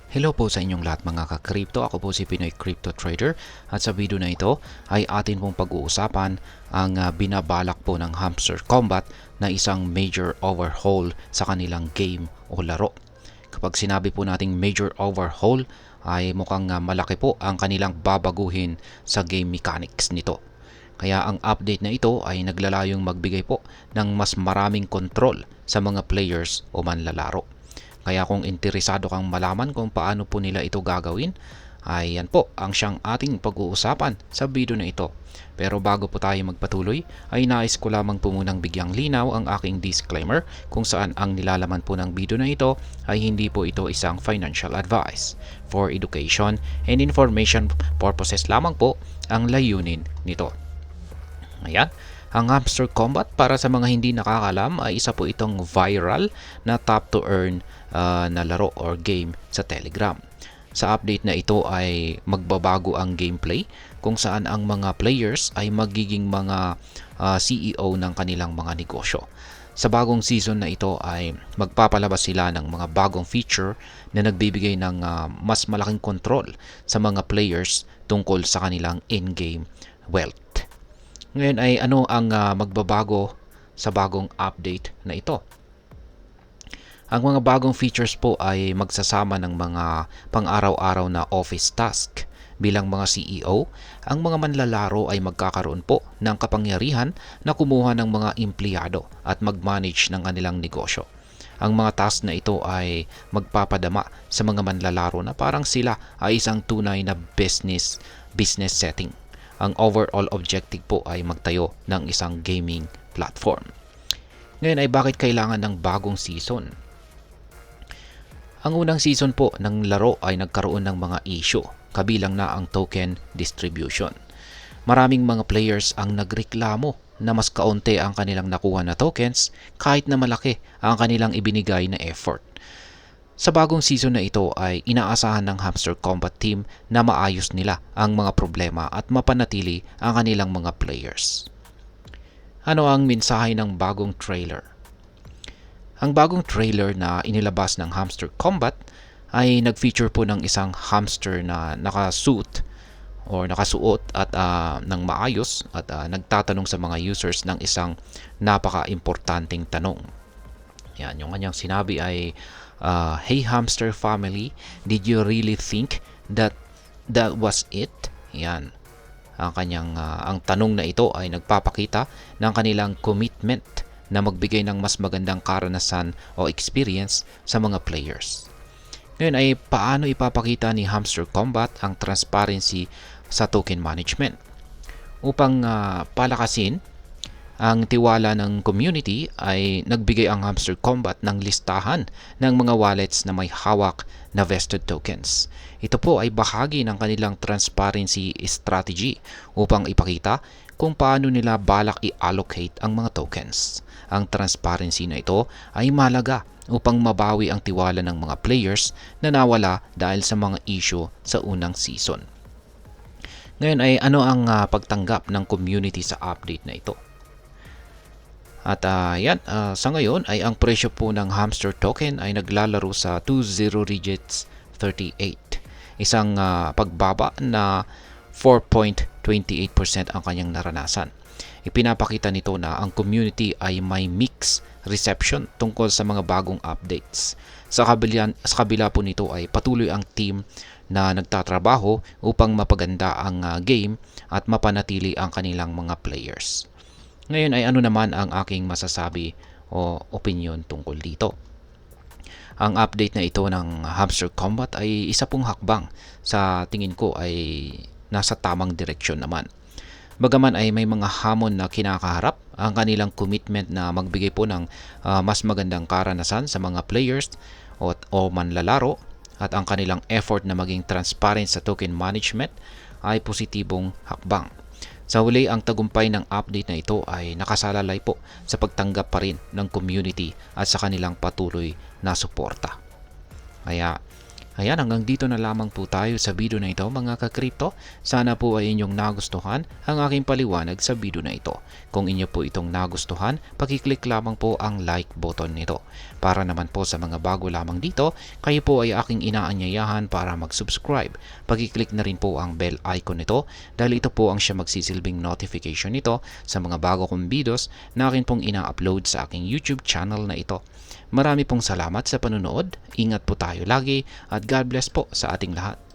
Hello po sa inyong lahat mga ka-crypto. Ako po si Pinoy Crypto Trader at sa video na ito ay atin pong pag-uusapan ang binabalak po ng Hamster Combat na isang major overhaul sa kanilang game o laro. Kapag sinabi po nating major overhaul ay mukhang malaki po ang kanilang babaguhin sa game mechanics nito. Kaya ang update na ito ay naglalayong magbigay po ng mas maraming control sa mga players o manlalaro. Kaya kung interesado kang malaman kung paano po nila ito gagawin, ay yan po ang siyang ating pag-uusapan sa video na ito. Pero bago po tayo magpatuloy, ay nais ko lamang po munang bigyang linaw ang aking disclaimer kung saan ang nilalaman po ng video na ito ay hindi po ito isang financial advice. For education and information purposes lamang po ang layunin nito. Ayan. Ang Hamster Combat, para sa mga hindi nakakalam, ay isa po itong viral na top to earn na laro or game sa Telegram. Sa update na ito ay magbabago ang gameplay kung saan ang mga players ay magiging mga CEO ng kanilang mga negosyo. Sa bagong season na ito ay magpapalabas sila ng mga bagong feature na nagbibigay ng mas malaking control sa mga players tungkol sa kanilang in-game wealth. Ngayon ay ano ang magbabago sa bagong update na ito? Ang mga bagong features po ay magsasama ng mga pang-araw-araw na office task. Bilang mga CEO, ang mga manlalaro ay magkakaroon po ng kapangyarihan na kumuha ng mga empleyado at mag-manage ng kanilang negosyo. Ang mga task na ito ay magpapadama sa mga manlalaro na parang sila ay isang tunay na business setting. Ang overall objective po ay magtayo ng isang gaming platform. Ngayon ay bakit kailangan ng bagong season? Ang unang season po ng laro ay nagkaroon ng mga issue, kabilang na ang token distribution. Maraming mga players ang nagreklamo na mas kaunti ang kanilang nakuha na tokens kahit na malaki ang kanilang ibinigay na effort. Sa bagong season na ito ay inaasahan ng Hamster Combat team na maayos nila ang mga problema at mapanatili ang kanilang mga players. Ano ang mensahe ng bagong trailer? Ang bagong trailer na inilabas ng Hamster Combat ay nag-feature po ng isang hamster na nakasuot at ng maayos at nagtatanong sa mga users ng isang napaka-importanting tanong. Yan, yung kanyang sinabi ay, "Hey hamster family, did you really think that was it?" Yan. Ang tanong na ito ay nagpapakita ng kanilang commitment na magbigay ng mas magandang karanasan o experience sa mga players. Ngayon ay paano ipapakita ni Hamster Combat ang transparency sa token management? Upang palakasin ang tiwala ng community ay nagbigay ang Hamster Combat ng listahan ng mga wallets na may hawak na vested tokens. Ito po ay bahagi ng kanilang transparency strategy upang ipakita kung paano nila balak i-allocate ang mga tokens. Ang transparency na ito ay mahalaga upang mabawi ang tiwala ng mga players na nawala dahil sa mga issue sa unang season. Ngayon ay ano ang pagtanggap ng community sa update na ito? At sa ngayon ay ang presyo po ng hamster token ay naglalaro sa 20 digits 38. Isang pagbaba na 4.28% ang kanyang naranasan. Ipinapakita nito na ang community ay may mixed reception tungkol sa mga bagong updates. Sa kabila po nito ay patuloy ang team na nagtatrabaho upang mapaganda ang game at mapanatili ang kanilang mga players. Ngayon ay ano naman ang aking masasabi o opinion tungkol dito. Ang update na ito ng Hamster Combat ay isa pong hakbang sa tingin ko ay nasa tamang direksyon naman. Bagaman ay may mga hamon na kinakaharap, ang kanilang commitment na magbigay po ng mas magandang karanasan sa mga players o manlalaro at ang kanilang effort na maging transparent sa token management ay positibong hakbang. Sa huli, ang tagumpay ng update na ito ay nakasalalay po sa pagtanggap pa rin ng community at sa kanilang patuloy na suporta. Kaya Ayan, hanggang dito na lamang po tayo sa video na ito mga ka-crypto. Sana po ay inyong nagustuhan ang aking paliwanag sa video na ito. Kung inyo po itong nagustuhan, pakiclick lamang po ang like button nito. Para naman po sa mga bago lamang dito, kayo po ay aking inaanyayahan para mag-subscribe. Pakiclick na rin po ang bell icon nito dahil ito po ang siya magsisilbing notification nito sa mga bago kong videos na akin pong ina-upload sa aking YouTube channel na ito. Marami pong salamat sa panunood, ingat po tayo lagi at God bless po sa ating lahat.